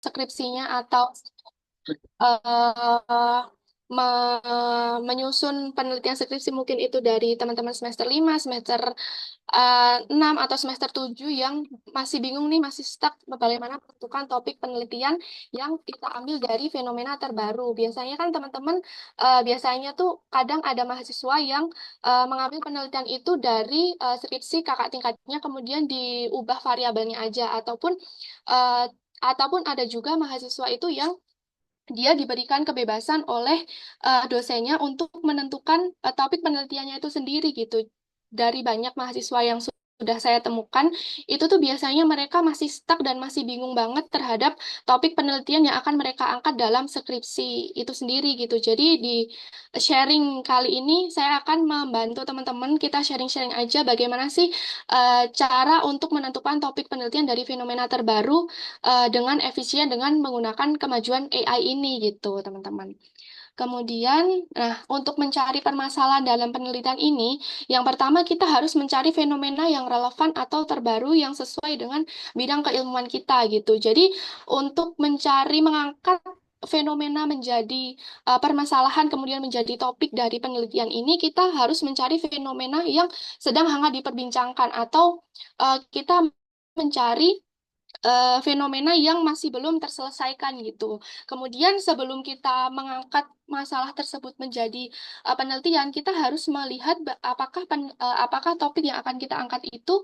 skripsinya atau eh, menyusun penelitian skripsi mungkin itu dari teman-teman semester 5, semester 6 atau semester 7 yang masih bingung nih, masih stuck bagaimana menentukan topik penelitian yang kita ambil dari fenomena terbaru. Biasanya kan teman-teman biasanya tuh kadang ada mahasiswa yang mengambil penelitian itu dari skripsi kakak tingkatnya kemudian diubah variabelnya aja eh, ataupun ada juga mahasiswa itu yang dia diberikan kebebasan oleh dosennya untuk menentukan topik penelitiannya itu sendiri gitu. Dari banyak mahasiswa yang sudah saya temukan, itu tuh biasanya mereka masih stuck dan masih bingung banget terhadap topik penelitian yang akan mereka angkat dalam skripsi itu sendiri gitu. Jadi di sharing kali ini saya akan membantu teman-teman kita sharing-sharing aja bagaimana sih cara untuk menentukan topik penelitian dari fenomena terbaru dengan efisien dengan menggunakan kemajuan AI ini gitu, teman-teman. Kemudian, nah, untuk mencari permasalahan dalam penelitian ini, yang pertama kita harus mencari fenomena yang relevan atau terbaru yang sesuai dengan bidang keilmuan kita gitu. Jadi, untuk mengangkat fenomena menjadi permasalahan kemudian menjadi topik dari penelitian ini, kita harus mencari fenomena yang sedang hangat diperbincangkan atau kita mencari fenomena yang masih belum terselesaikan gitu. Kemudian sebelum kita mengangkat masalah tersebut menjadi penelitian, kita harus melihat apakah topik yang akan kita angkat itu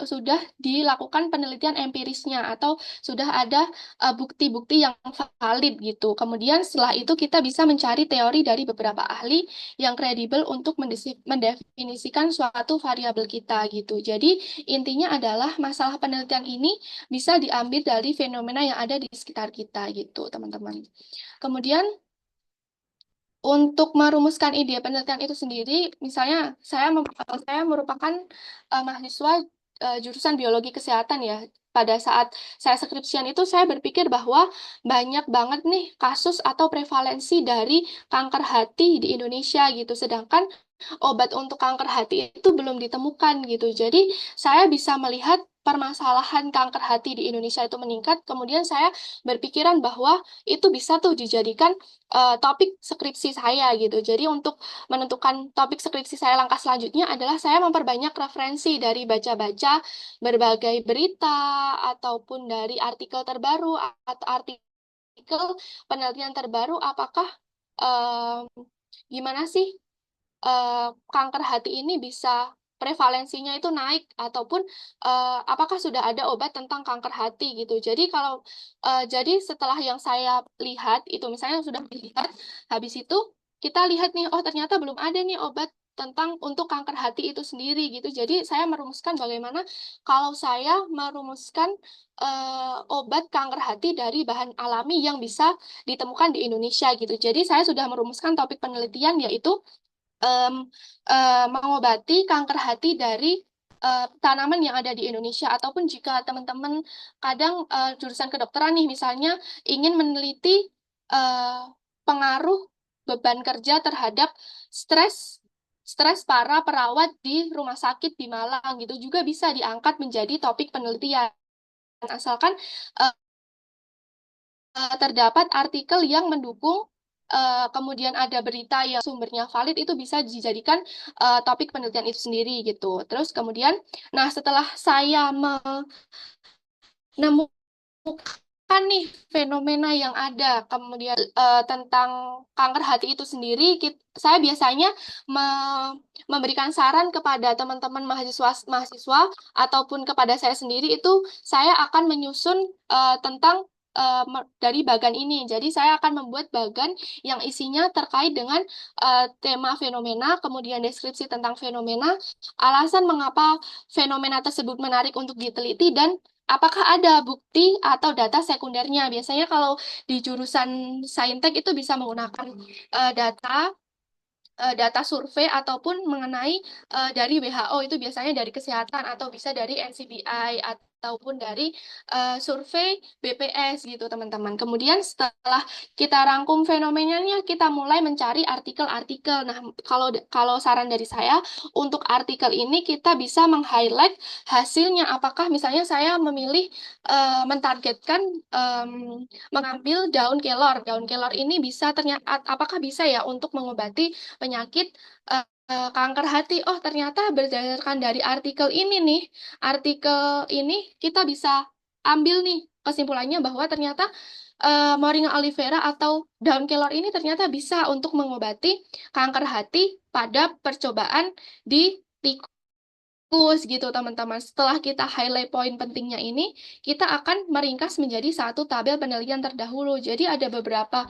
sudah dilakukan penelitian empirisnya atau sudah ada bukti-bukti yang valid gitu. Kemudian setelah itu kita bisa mencari teori dari beberapa ahli yang kredibel untuk mendefinisikan suatu variabel kita gitu. Jadi intinya adalah masalah penelitian ini bisa diambil dari fenomena yang ada di sekitar kita gitu, teman-teman. Kemudian untuk merumuskan ide penelitian itu sendiri, misalnya saya merupakan mahasiswa jurusan biologi kesehatan ya. Pada saat saya skripsian itu saya berpikir bahwa banyak banget nih kasus atau prevalensi dari kanker hati di Indonesia gitu. Sedangkan obat untuk kanker hati itu belum ditemukan gitu. Jadi saya bisa melihat permasalahan kanker hati di Indonesia itu meningkat. Kemudian saya berpikiran bahwa itu bisa tuh dijadikan topik skripsi saya gitu. Jadi untuk menentukan topik skripsi saya langkah selanjutnya adalah saya memperbanyak referensi dari baca-baca berbagai berita ataupun dari artikel terbaru atau artikel penelitian terbaru apakah em, gimana sih kanker hati ini bisa prevalensinya itu naik ataupun apakah sudah ada obat tentang kanker hati gitu. Jadi setelah yang saya lihat itu misalnya sudah dilihat habis itu kita lihat nih oh ternyata belum ada nih obat tentang untuk kanker hati itu sendiri gitu. Jadi saya merumuskan bagaimana kalau saya merumuskan obat kanker hati dari bahan alami yang bisa ditemukan di Indonesia gitu. Jadi saya sudah merumuskan topik penelitian yaitu em, mengobati kanker hati dari tanaman yang ada di Indonesia ataupun jika teman-teman kadang jurusan kedokteran nih misalnya ingin meneliti eh, pengaruh beban kerja terhadap stres stres para perawat di rumah sakit di Malang gitu juga bisa diangkat menjadi topik penelitian asalkan eh, terdapat artikel yang mendukung kemudian ada berita yang sumbernya valid itu bisa dijadikan topik penelitian itu sendiri gitu. Terus kemudian, nah setelah saya menemukan nih fenomena yang ada, kemudian tentang kanker hati itu sendiri, saya biasanya memberikan saran kepada teman-teman mahasiswa ataupun kepada saya sendiri itu saya akan menyusun tentang dari bagan ini. Jadi saya akan membuat bagan yang isinya terkait dengan tema fenomena, kemudian deskripsi tentang fenomena, alasan mengapa fenomena tersebut menarik untuk diteliti dan apakah ada bukti atau data sekundernya? Biasanya kalau di jurusan Saintek itu bisa menggunakan data survei ataupun mengenai dari WHO itu biasanya dari kesehatan atau bisa dari NCBI ataupun dari survei BPS gitu teman-teman. Kemudian setelah kita rangkum fenomenanya, kita mulai mencari artikel-artikel. Nah, kalau kalau saran dari saya untuk artikel ini kita bisa meng-highlight hasilnya. Apakah misalnya saya memilih mentargetkan mengambil daun kelor. Daun kelor ini bisa ternyata apakah bisa ya untuk mengobati penyakit kanker hati. Oh, ternyata berdasarkan dari artikel ini nih, artikel ini kita bisa ambil nih kesimpulannya bahwa ternyata Moringa oleifera atau daun kelor ini ternyata bisa untuk mengobati kanker hati pada percobaan di tikus gitu teman-teman. Setelah kita highlight poin pentingnya ini, kita akan meringkas menjadi satu tabel penelitian terdahulu. Jadi ada beberapa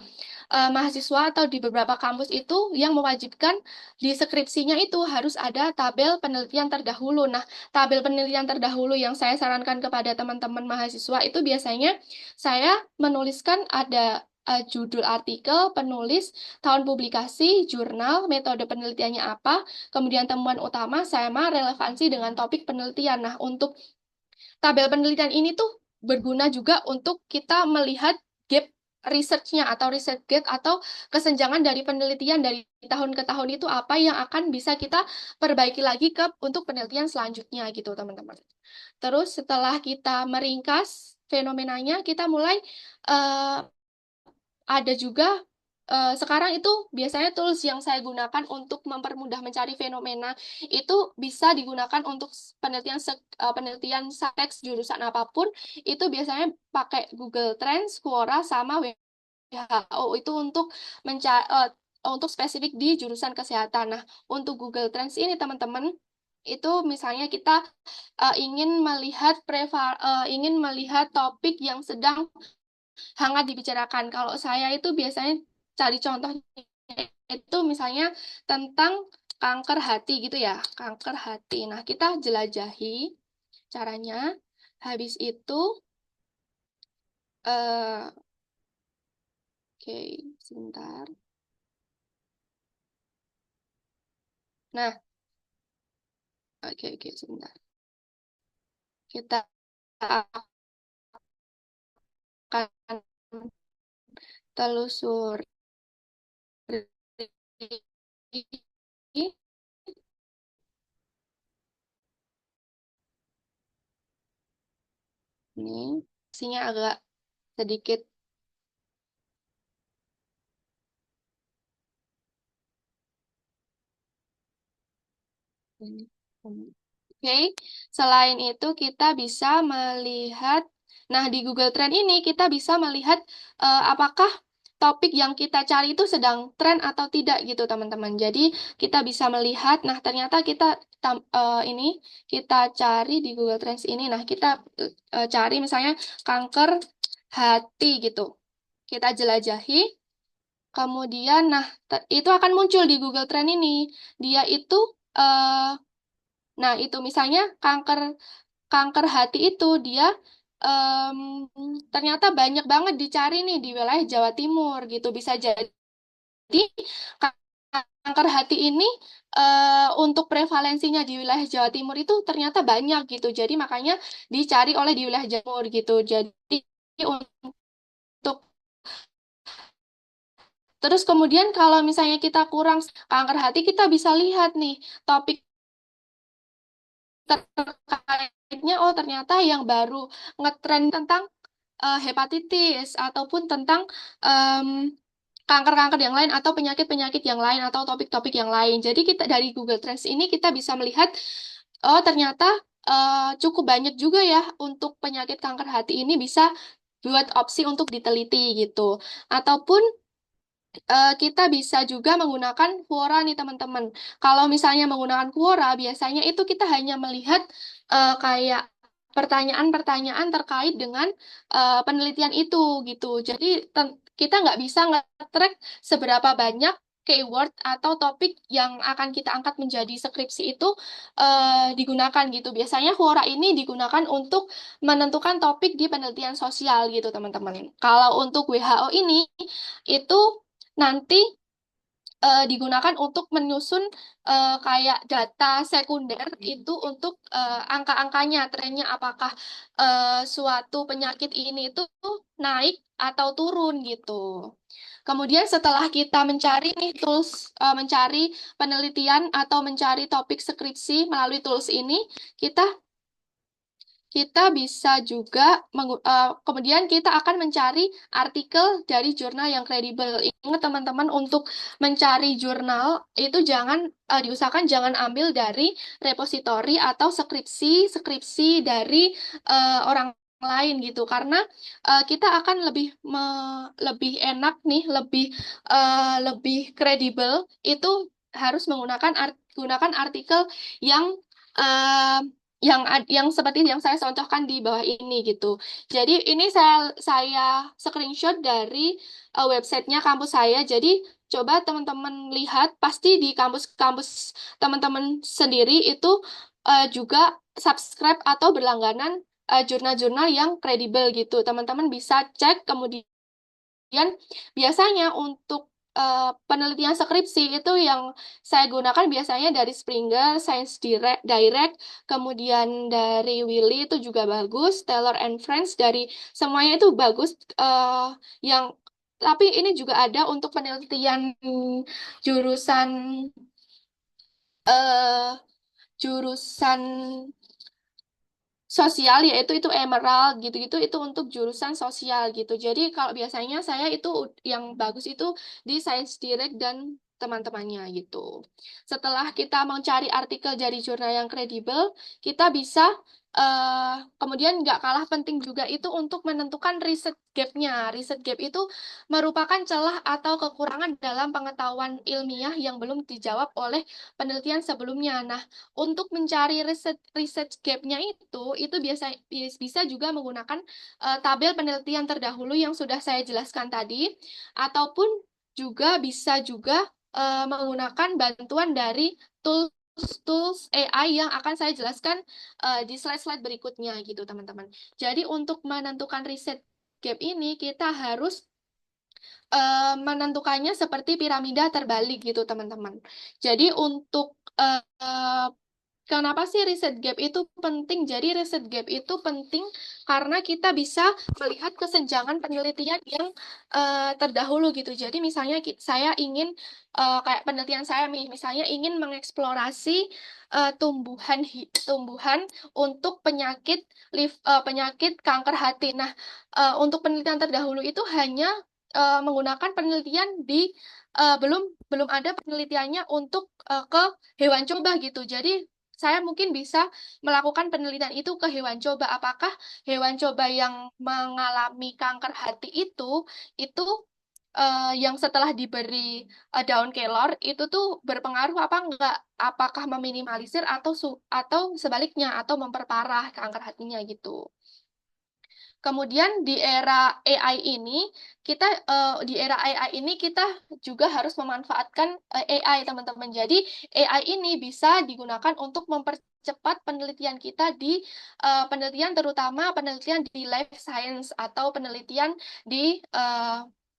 mahasiswa atau di beberapa kampus itu yang mewajibkan di skripsinya itu harus ada tabel penelitian terdahulu. Nah, tabel penelitian terdahulu yang saya sarankan kepada teman-teman mahasiswa itu biasanya saya menuliskan ada judul artikel, penulis, tahun publikasi, jurnal, metode penelitiannya apa, kemudian temuan utama, sama relevansi dengan topik penelitian. Nah, untuk tabel penelitian ini tuh berguna juga untuk kita melihat gap research-nya atau research gap atau kesenjangan dari penelitian dari tahun ke tahun itu apa yang akan bisa kita perbaiki lagi ke untuk penelitian selanjutnya gitu teman-teman. Terus setelah kita meringkas fenomenanya, kita mulai eh, ada juga sekarang itu biasanya tools yang saya gunakan untuk mempermudah mencari fenomena itu bisa digunakan untuk penelitian teks jurusan apapun itu biasanya pakai Google Trends, Quora sama WHO itu untuk mencari untuk spesifik di jurusan kesehatan. Nah, untuk Google Trends ini teman-teman itu misalnya kita ingin melihat topik yang sedang hangat dibicarakan. Kalau saya itu biasanya cari contohnya itu misalnya tentang kanker hati gitu ya, kanker hati. Nah, kita jelajahi caranya. Habis itu, oke, sebentar. Nah, oke, sebentar. Kita akan telusuri ini, isinya agak sedikit ini. Oke, selain itu kita bisa melihat, nah di Google Trend ini kita bisa melihat apakah topik yang kita cari itu sedang tren atau tidak gitu teman-teman. Jadi kita bisa melihat, nah ternyata ini kita cari di Google Trends ini, nah kita cari misalnya kanker hati gitu. Kita jelajahi, kemudian nah itu akan muncul di Google Trend ini. Dia itu nah, itu misalnya kanker kanker hati itu dia em, ternyata banyak banget dicari nih di wilayah Jawa Timur gitu. Bisa jadi ka- kanker hati ini untuk prevalensinya di wilayah Jawa Timur itu ternyata banyak gitu. Jadi makanya dicari oleh di wilayah Jawa Timur gitu. Jadi untuk terus kemudian kalau misalnya kita kurang kanker hati kita bisa lihat nih topik terkaitnya, oh ternyata yang baru ngetren tentang hepatitis ataupun tentang em, kanker-kanker yang lain atau penyakit-penyakit yang lain atau topik-topik yang lain. Jadi kita dari Google Trends ini kita bisa melihat oh ternyata cukup banyak juga ya untuk penyakit kanker hati ini bisa buat opsi untuk diteliti gitu. Ataupun kita bisa juga menggunakan Quora nih teman-teman. Kalau misalnya menggunakan Quora, biasanya itu kita hanya melihat kayak pertanyaan-pertanyaan terkait dengan penelitian itu gitu. Jadi kita nggak bisa nge-track seberapa banyak keyword atau topik yang akan kita angkat menjadi skripsi itu digunakan gitu. Biasanya Quora ini digunakan untuk menentukan topik di penelitian sosial gitu teman-teman. Kalau untuk WHO ini itu nanti digunakan untuk menyusun kayak data sekunder itu untuk angka-angkanya, trennya apakah suatu penyakit ini itu naik atau turun gitu. Kemudian setelah kita mencari nih tools, mencari penelitian atau mencari topik skripsi melalui tools ini, kita kita bisa juga kemudian kita akan mencari artikel dari jurnal yang kredibel. Ingat teman-teman, untuk mencari jurnal itu jangan diusahakan jangan ambil dari repositori atau skripsi dari orang lain gitu, karena kita akan lebih enak nih, lebih kredibel itu harus gunakan artikel yang eh, yang seperti yang saya contohkan di bawah ini gitu. Jadi ini saya screenshot dari websitenya kampus saya. Jadi coba teman-teman lihat, pasti di kampus-kampus teman-teman sendiri itu juga subscribe atau berlangganan jurnal-jurnal yang kredibel gitu. Teman-teman bisa cek. Kemudian biasanya untuk penelitian skripsi itu yang saya gunakan biasanya dari Springer, Direct, kemudian dari Willy itu juga bagus, Taylor and Friends, dari semuanya itu bagus. Yang tapi ini juga ada untuk penelitian jurusan eh, jurusan sosial, yaitu itu Emerald gitu-gitu, itu untuk jurusan sosial gitu. Jadi kalau biasanya saya itu yang bagus itu di Science Direct dan teman-temannya gitu. Setelah kita mencari artikel dari jurnal yang kredibel, kita bisa kemudian nggak kalah penting juga itu untuk menentukan riset gap-nya. Riset gap itu merupakan celah atau kekurangan dalam pengetahuan ilmiah yang belum dijawab oleh penelitian sebelumnya. Nah, untuk mencari riset riset gap-nya itu bisa juga menggunakan tabel penelitian terdahulu yang sudah saya jelaskan tadi, ataupun juga bisa juga menggunakan bantuan dari tools tools AI yang akan saya jelaskan di slide-slide berikutnya gitu teman-teman. Jadi untuk menentukan riset gap ini kita harus menentukannya seperti piramida terbalik gitu teman-teman. Jadi untuk kenapa sih riset gap itu penting? Jadi riset gap itu penting karena kita bisa melihat kesenjangan penelitian yang terdahulu gitu. Jadi misalnya saya ingin kayak penelitian saya nih, misalnya ingin mengeksplorasi tumbuhan untuk penyakit kanker hati. Nah, untuk penelitian terdahulu itu hanya menggunakan penelitian belum belum ada penelitiannya untuk ke hewan coba gitu. Jadi saya mungkin bisa melakukan penelitian itu ke hewan coba. Apakah hewan coba yang mengalami kanker hati itu yang setelah diberi daun kelor itu tuh berpengaruh apa enggak? Apakah meminimalisir atau sebaliknya atau memperparah kanker hatinya gitu. Kemudian di era AI ini kita juga harus memanfaatkan AI teman-teman. Jadi AI ini bisa digunakan untuk mempercepat penelitian kita di penelitian, terutama penelitian di life science atau penelitian di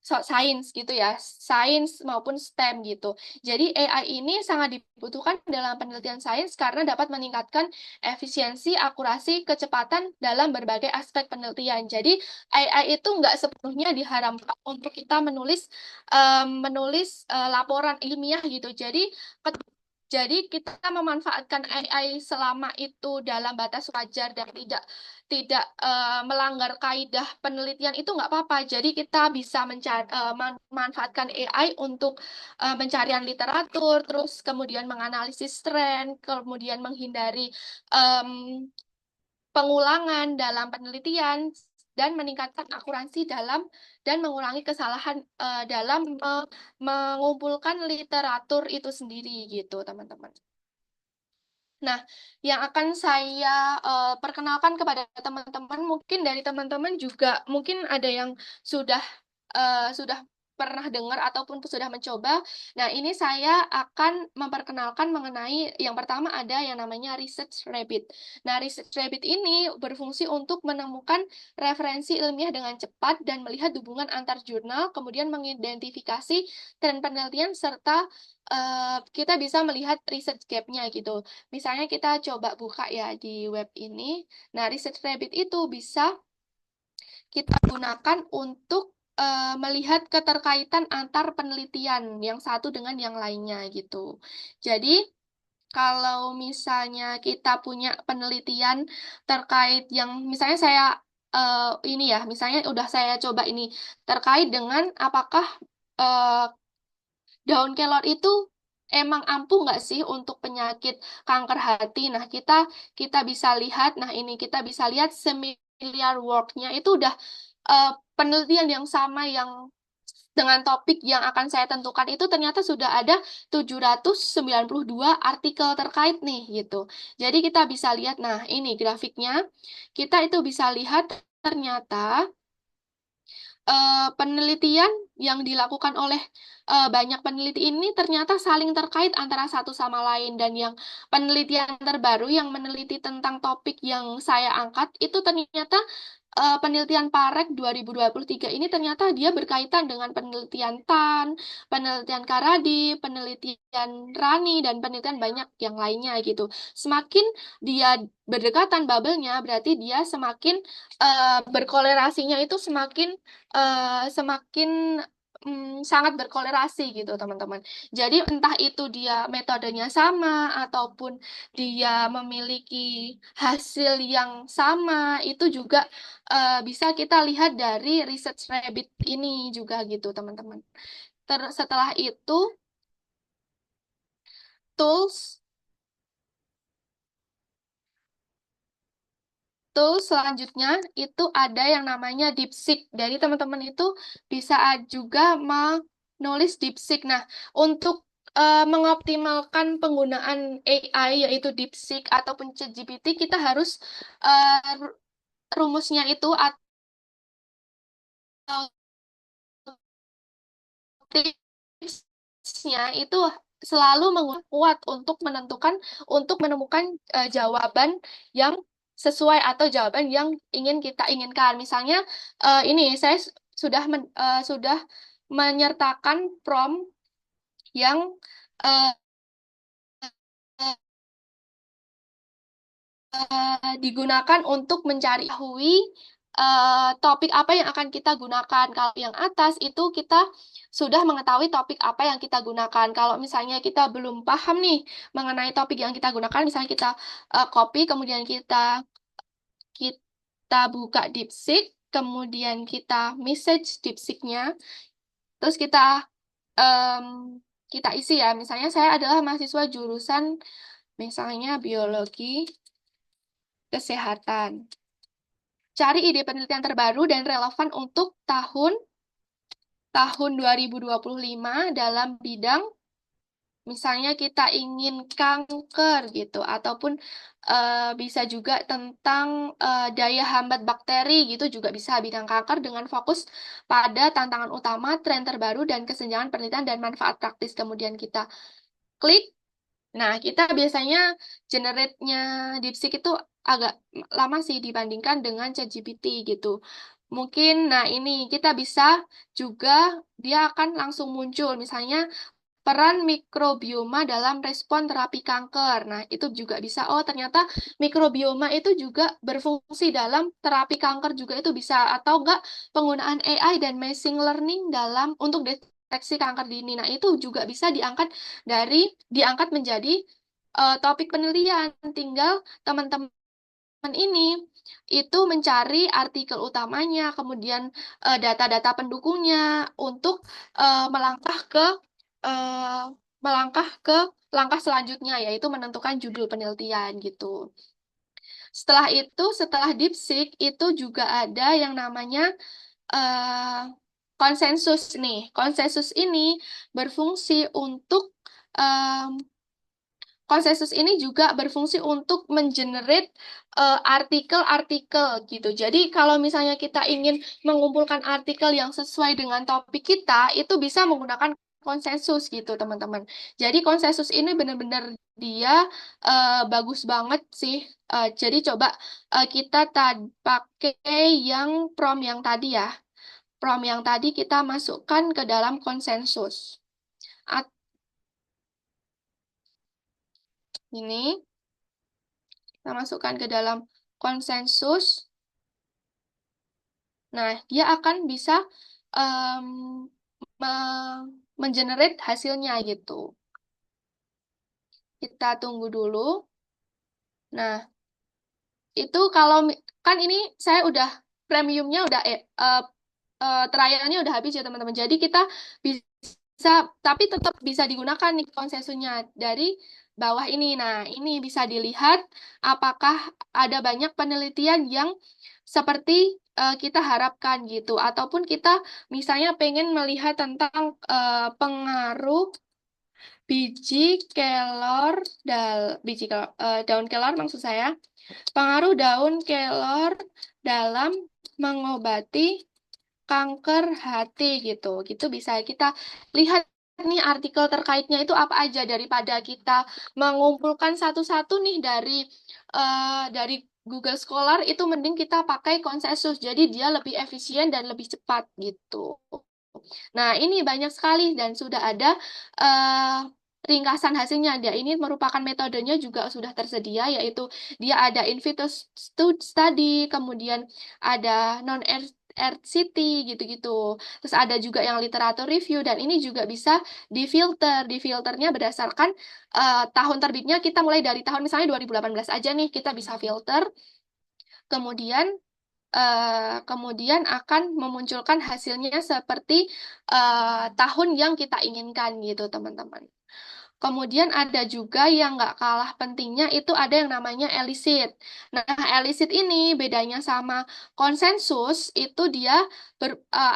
sains gitu ya, sains maupun STEM gitu. Jadi AI ini sangat dibutuhkan dalam penelitian sains karena dapat meningkatkan efisiensi, akurasi, kecepatan dalam berbagai aspek penelitian. Jadi AI itu nggak sepenuhnya diharapkan untuk kita menulis laporan ilmiah gitu. Jadi kita memanfaatkan AI selama itu dalam batas wajar dan tidak melanggar kaidah penelitian itu nggak apa-apa. Jadi kita bisa memanfaatkan AI untuk pencarian literatur, terus kemudian menganalisis tren, kemudian menghindari em, pengulangan dalam penelitian, dan meningkatkan akurasi dan mengurangi kesalahan dalam mengumpulkan literatur itu sendiri gitu, teman-teman. Nah, yang akan saya perkenalkan kepada teman-teman, mungkin dari teman-teman juga mungkin ada yang sudah pernah dengar ataupun sudah mencoba. Nah, ini saya akan memperkenalkan mengenai yang pertama ada yang namanya Research Rabbit. Nah, Research Rabbit ini berfungsi untuk menemukan referensi ilmiah dengan cepat dan melihat hubungan antar jurnal, kemudian mengidentifikasi tren penelitian serta kita bisa melihat research gap-nya gitu. Misalnya kita coba buka ya di web ini. Nah, Research Rabbit itu bisa kita gunakan untuk melihat keterkaitan antar penelitian yang satu dengan yang lainnya gitu. Jadi, kalau misalnya kita punya penelitian terkait yang misalnya saya ini ya, misalnya udah saya coba ini terkait dengan apakah eh, daun kelor itu emang ampuh nggak sih untuk penyakit kanker hati? Nah, kita bisa lihat, nah ini kita bisa lihat similar work-nya itu udah eh, penelitian yang sama yang dengan topik yang akan saya tentukan itu ternyata sudah ada 792 artikel terkait nih gitu. Jadi kita bisa lihat, nah ini grafiknya, kita itu bisa lihat ternyata penelitian yang dilakukan oleh banyak peneliti ini ternyata saling terkait antara satu sama lain dan yang penelitian terbaru yang meneliti tentang topik yang saya angkat itu ternyata penelitian Parek 2023 ini ternyata dia berkaitan dengan penelitian Tan, penelitian Karadi, penelitian Rani dan penelitian banyak yang lainnya gitu. Semakin dia berdekatan bubble-nya berarti dia semakin berkolerasinya itu semakin sangat berkolerasi gitu teman-teman. Jadi entah itu dia metodenya sama ataupun dia memiliki hasil yang sama itu juga bisa kita lihat dari Research Rabbit ini juga gitu teman-teman. Setelah itu tools Tools selanjutnya itu ada yang namanya DeepSeek. Jadi teman-teman itu bisa juga menulis DeepSeek. Nah, untuk mengoptimalkan penggunaan AI yaitu DeepSeek ataupun ChatGPT, kita harus rumusnya itu atau tipsnya itu selalu kuat untuk untuk menemukan jawaban yang sesuai atau jawaban yang ingin kita inginkan. Misalnya ini saya sudah menyertakan prompt yang eh, digunakan untuk mencari topik apa yang akan kita gunakan. Kalau yang atas itu kita sudah mengetahui topik apa yang kita gunakan. Kalau misalnya kita belum paham nih mengenai topik yang kita gunakan, misalnya kita copy, kemudian kita buka DeepSeek, kemudian kita message DeepSeek-nya, terus em, kita isi ya. Misalnya saya adalah mahasiswa jurusan misalnya biologi kesehatan. Cari ide penelitian terbaru dan relevan untuk tahun 2025 dalam bidang misalnya kita ingin kanker gitu ataupun bisa juga tentang daya hambat bakteri gitu juga bisa bidang kanker dengan fokus pada tantangan utama, tren terbaru dan kesenjangan penelitian dan manfaat praktis. Kemudian kita klik. Nah, kita biasanya generate-nya DeepSeek itu agak lama sih dibandingkan dengan ChatGPT gitu. Mungkin, nah ini kita bisa juga, dia akan langsung muncul. Misalnya, peran mikrobioma dalam respon terapi kanker. Nah, itu juga bisa. Oh, ternyata mikrobioma itu juga berfungsi dalam terapi kanker juga itu bisa. Atau enggak, penggunaan AI dan machine learning dalam untuk deteksi kanker dini. Nah, itu juga bisa diangkat menjadi topik penelitian. Tinggal teman-teman ini itu mencari artikel utamanya, kemudian data-data pendukungnya untuk melangkah eh, ke langkah selanjutnya, yaitu menentukan judul penelitian gitu. Setelah itu, setelah DeepSeek itu juga ada yang namanya eh, konsensus nih. Konsensus ini berfungsi untuk konsensus ini juga berfungsi untuk mengenerate artikel-artikel gitu. Jadi kalau misalnya kita ingin mengumpulkan artikel yang sesuai dengan topik kita, itu bisa menggunakan konsensus gitu, teman-teman. Jadi konsensus ini benar-benar dia bagus banget sih. Jadi coba kita pakai yang prompt yang tadi ya. Prompt yang tadi kita masukkan ke dalam konsensus. Ini kita masukkan ke dalam konsensus. Nah, dia akan bisa um, mengenerate hasilnya gitu. Kita tunggu dulu. Nah, itu kalau kan ini saya udah premiumnya udah trialnya udah habis ya teman-teman. Jadi kita bisa, tapi tetap bisa digunakan nih konsensusnya dari bawah ini. Nah, ini bisa dilihat apakah ada banyak penelitian yang seperti kita harapkan gitu, ataupun kita misalnya pengen melihat tentang pengaruh biji kelor daun kelor maksud saya, pengaruh daun kelor dalam mengobati kanker hati gitu. Gitu bisa kita lihat nih artikel terkaitnya itu apa aja daripada kita mengumpulkan satu-satu nih dari Google Scholar, itu mending kita pakai konsensus. Jadi dia lebih efisien dan lebih cepat gitu. Nah, ini banyak sekali dan sudah ada ringkasan hasilnya. Dia ini merupakan metodenya juga sudah tersedia, yaitu dia ada in vitro study, kemudian ada non-RCT gitu-gitu. Terus ada juga yang literatur review, dan ini juga bisa difilter. Difilternya berdasarkan tahun terbitnya, kita mulai dari tahun misalnya 2018 aja nih, kita bisa filter. Kemudian kemudian akan memunculkan hasilnya seperti tahun yang kita inginkan gitu, teman-teman. Kemudian ada juga yang nggak kalah pentingnya, itu ada yang namanya elicit. Nah, elicit ini bedanya sama konsensus, itu dia eh,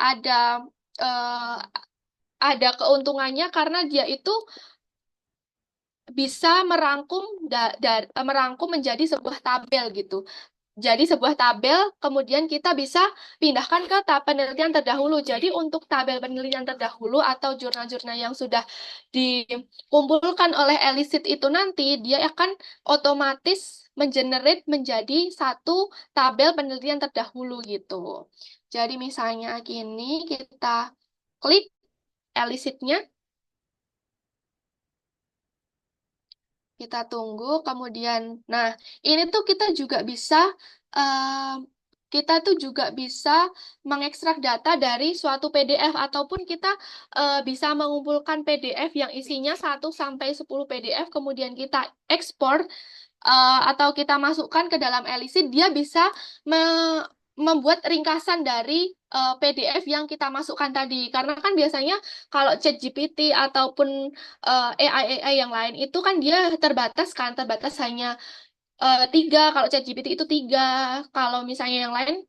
ada keuntungannya karena dia itu bisa merangkum menjadi sebuah tabel gitu. Jadi sebuah tabel, kemudian kita bisa pindahkan ke penelitian terdahulu. Jadi untuk tabel penelitian terdahulu atau jurnal-jurnal yang sudah dikumpulkan oleh Elicit itu nanti, dia akan otomatis mengenerate menjadi satu tabel penelitian terdahulu gitu. Jadi misalnya gini, kita klik Elicitnya, kita tunggu, kemudian, nah ini tuh eh, kita tuh juga bisa mengekstrak data dari suatu PDF, ataupun kita bisa mengumpulkan PDF yang isinya 1 sampai 10 PDF, kemudian kita ekspor atau kita masukkan ke dalam Elicit, dia bisa membuat ringkasan dari PDF yang kita masukkan tadi. Karena kan biasanya kalau ChatGPT ataupun AI yang lain itu kan dia terbatas hanya 3. Kalau ChatGPT itu 3, kalau misalnya yang lain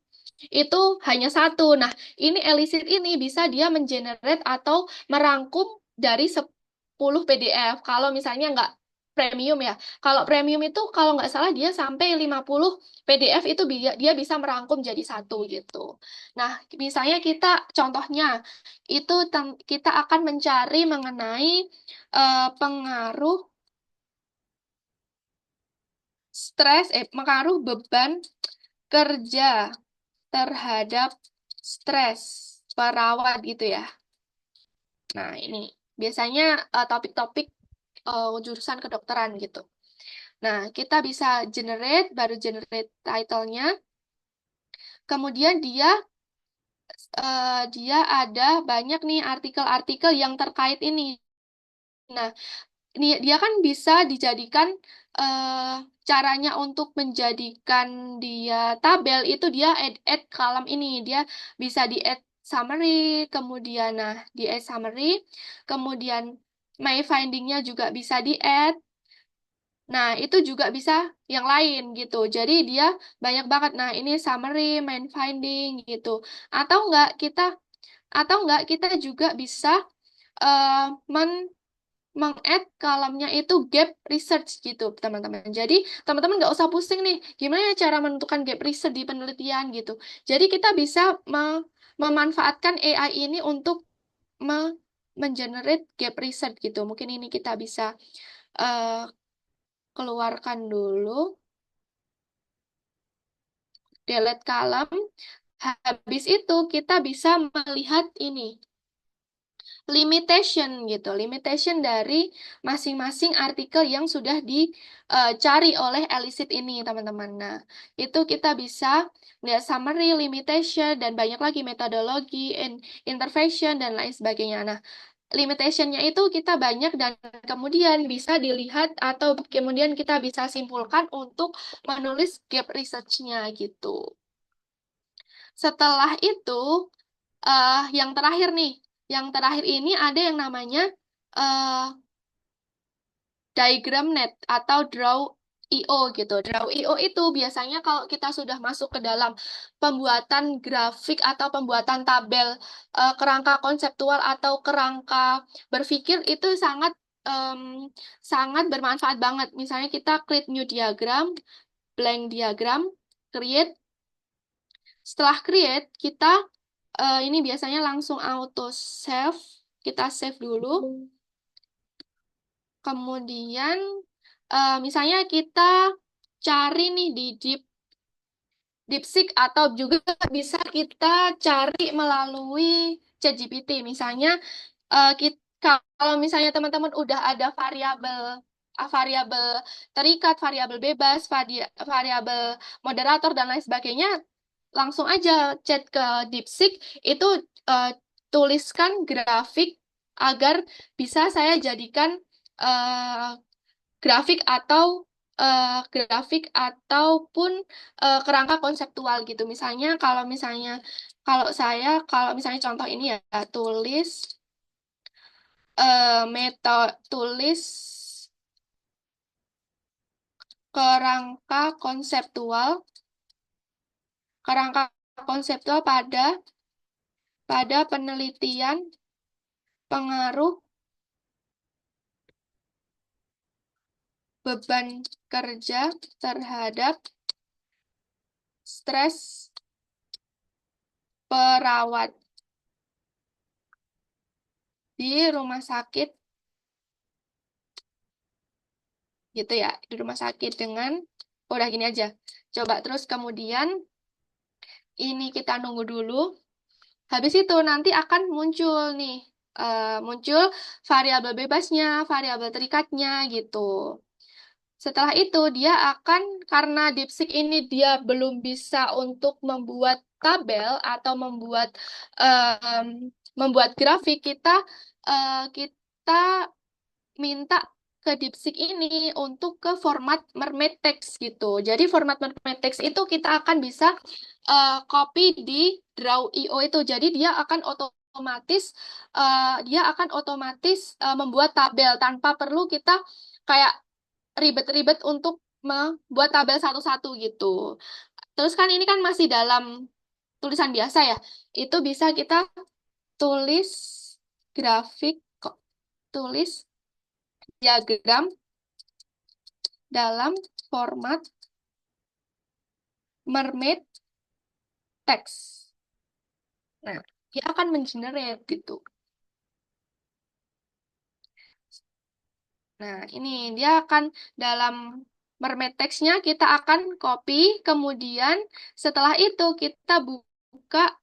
itu hanya 1. Nah, ini Elicit ini bisa dia mengenerate atau merangkum dari 10 PDF. Kalau misalnya nggak premium ya. Kalau premium itu kalau nggak salah dia sampai 50 PDF itu dia bisa merangkum jadi satu gitu. Nah, misalnya kita contohnya itu kita akan mencari mengenai pengaruh pengaruh beban kerja terhadap stres perawat gitu ya. Nah, ini biasanya topik-topik jurusan kedokteran gitu. Nah, kita bisa baru generate title-nya. Kemudian dia ada banyak nih artikel-artikel yang terkait ini. Nah, ini dia kan bisa dijadikan caranya untuk menjadikan dia tabel itu dia add kolom ini, dia bisa di add summary, kemudian di add summary, kemudian my finding-nya juga bisa di add. Nah, itu juga bisa yang lain gitu. Jadi dia banyak banget. Nah, ini summary, main finding gitu. Atau enggak kita juga bisa uh, meng-add kolomnya itu gap research gitu, teman-teman. Jadi, teman-teman nggak usah pusing nih, gimana ya cara menentukan gap research di penelitian gitu. Jadi, kita bisa memanfaatkan AI ini untuk mengenerate gap research gitu. Mungkin ini kita bisa eh, keluarkan dulu, delete column. Habis itu, kita bisa melihat ini limitation gitu, limitation dari masing-masing artikel yang sudah dicari oleh Elicit ini, teman-teman. Nah, itu kita bisa lihat summary, limitation, dan banyak lagi metodologi, intervention, dan lain sebagainya. Nah, limitationnya itu kita banyak dan kemudian bisa dilihat atau kemudian kita bisa simpulkan untuk menulis gap research-nya gitu. Setelah itu, yang terakhir nih, yang terakhir ini ada yang namanya eh, diagram net atau draw IO gitu. Draw IO itu biasanya kalau kita sudah masuk ke dalam pembuatan grafik atau pembuatan tabel kerangka konseptual atau kerangka berpikir itu em, sangat bermanfaat banget. Misalnya kita create new diagram, blank diagram, create. Setelah create, kita ini biasanya langsung auto save. Kita save dulu. Kemudian, misalnya kita cari nih di DeepSeek atau juga bisa kita cari melalui ChatGPT. Misalnya, kalau misalnya teman-teman udah ada variabel terikat, variabel bebas, variabel moderator dan lain sebagainya, langsung aja chat ke DeepSeek itu eh, tuliskan grafik agar bisa saya jadikan eh, grafik ataupun kerangka konseptual gitu. Misalnya kalau misalnya contoh ini ya tulis kerangka konseptual kerangka konseptual pada penelitian pengaruh beban kerja terhadap stres perawat di rumah sakit gitu ya, di rumah sakit dengan udah gini aja. Coba terus kemudian ini kita nunggu dulu. Habis itu nanti akan muncul nih, muncul variabel bebasnya, variabel terikatnya gitu. Setelah itu dia akan, karena DeepSeek ini dia belum bisa untuk membuat tabel atau membuat grafik, kita minta ke DeepSeek ini untuk ke format mermaid text gitu. Jadi format mermaid text itu kita akan bisa copy di Draw.io itu. Jadi dia akan otomatis membuat tabel tanpa perlu kita kayak ribet-ribet untuk membuat tabel satu-satu gitu. Terus kan ini kan masih dalam tulisan biasa ya. Itu bisa kita tulis grafik kok, tulis diagram dalam format mermaid text. Nah, dia akan mengenerate gitu. Nah, ini dia akan dalam mermaid text-nya kita akan copy, kemudian setelah itu kita buka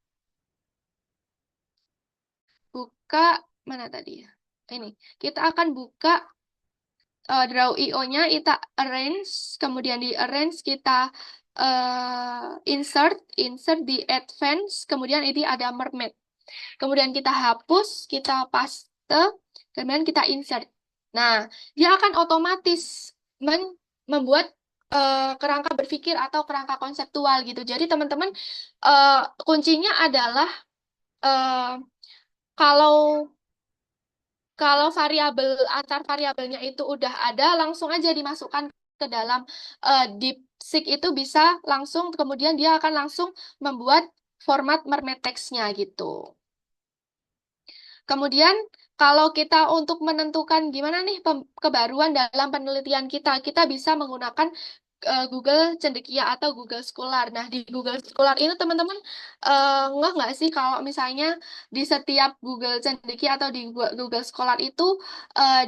buka mana tadi ya? Ini. Kita akan buka Draw.io-nya, kita arrange, kemudian di arrange kita insert di advance, kemudian ini ada mermaid. Kemudian kita hapus, kita paste, kemudian kita insert. Nah, dia akan otomatis membuat kerangka berpikir atau kerangka konseptual gitu. Jadi teman-teman, kuncinya adalah eh, kalau kalau antar variabelnya itu udah ada, langsung aja dimasukkan ke dalam DeepSeek itu bisa langsung, kemudian dia akan langsung membuat format mermaid text-nya gitu. Kemudian, kalau kita untuk menentukan gimana nih kebaruan dalam penelitian kita, kita bisa menggunakan Google Cendekia atau Google Scholar. Nah, di Google Scholar ini teman-teman nggak sih kalau misalnya di setiap Google Cendekia atau di Google Scholar itu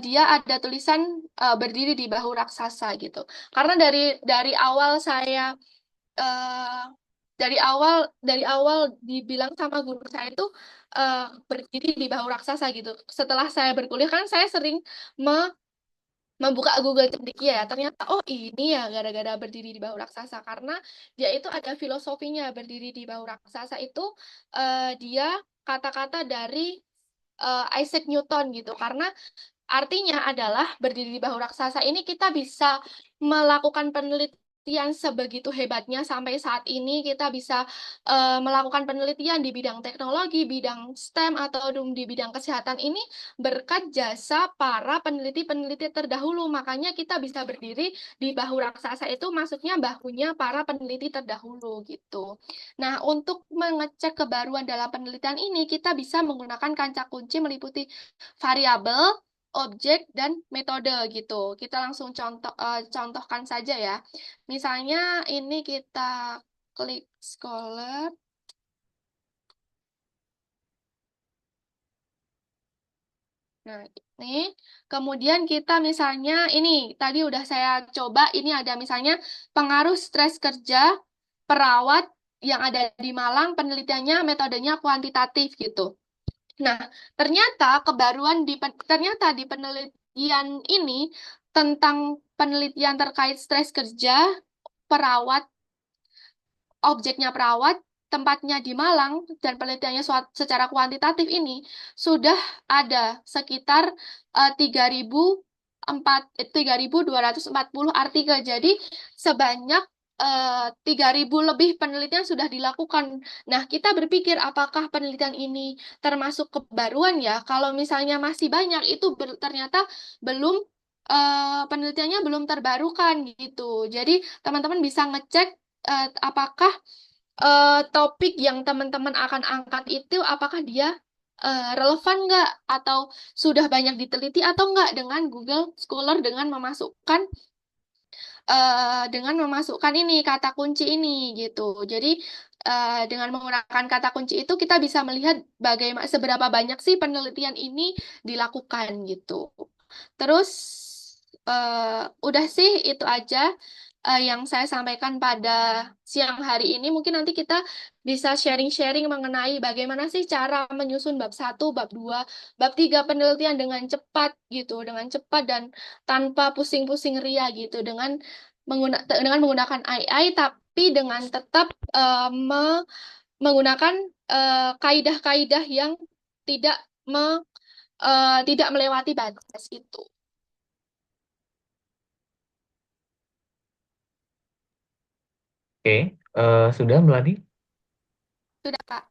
dia ada tulisan berdiri di bahu raksasa gitu. Karena dari awal saya eh, dari awal dibilang sama guru saya itu berdiri di bahu raksasa gitu. Setelah saya berkuliah kan saya sering me- membuka Google Cendekia ya. Ternyata oh ini ya gara-gara berdiri di bahu raksasa karena dia itu ada filosofinya berdiri di bahu raksasa itu dia kata-kata dari Isaac Newton gitu. Karena artinya adalah berdiri di bahu raksasa ini kita bisa melakukan penelitian sebegitu hebatnya sampai saat ini kita bisa melakukan penelitian di bidang teknologi, bidang STEM atau di bidang kesehatan ini berkat jasa para peneliti-peneliti terdahulu. Makanya kita bisa berdiri di bahu raksasa itu maksudnya bahunya para peneliti terdahulu gitu. Nah, untuk mengecek kebaruan dalam penelitian ini kita bisa menggunakan kancah kunci meliputi variabel, objek, dan metode gitu. Kita langsung contohkan saja ya. Misalnya ini kita klik Scholar. Nah, ini kemudian kita misalnya ini tadi udah saya coba ini ada misalnya pengaruh stres kerja perawat yang ada di Malang penelitiannya metodenya kuantitatif gitu. Nah, ternyata di penelitian ini tentang penelitian terkait stres kerja, perawat, objeknya perawat, tempatnya di Malang, dan penelitiannya secara kuantitatif ini sudah ada sekitar 3.240 artikel. Jadi sebanyak 3.000 lebih penelitian sudah dilakukan. Nah, kita berpikir apakah penelitian ini termasuk kebaruan ya? Kalau misalnya masih banyak, itu ternyata belum penelitiannya belum terbarukan gitu. Jadi teman-teman bisa ngecek apakah topik yang teman-teman akan angkat itu apakah dia relevan nggak atau sudah banyak diteliti atau nggak dengan Google Scholar dengan memasukkan ini kata kunci ini gitu. Jadi dengan menggunakan kata kunci itu kita bisa melihat bagaimana seberapa banyak sih penelitian ini dilakukan gitu. Terus udah sih itu aja yang saya sampaikan pada siang hari ini. Mungkin nanti kita bisa sharing-sharing mengenai bagaimana sih cara menyusun bab satu, bab 2, bab 3 penelitian dengan cepat gitu, dengan cepat dan tanpa pusing-pusing ria gitu, dengan menggunakan AI tapi dengan tetap menggunakan kaidah-kaidah yang tidak tidak melewati batas itu. Oke, sudah Meladi? Sudah, Kak.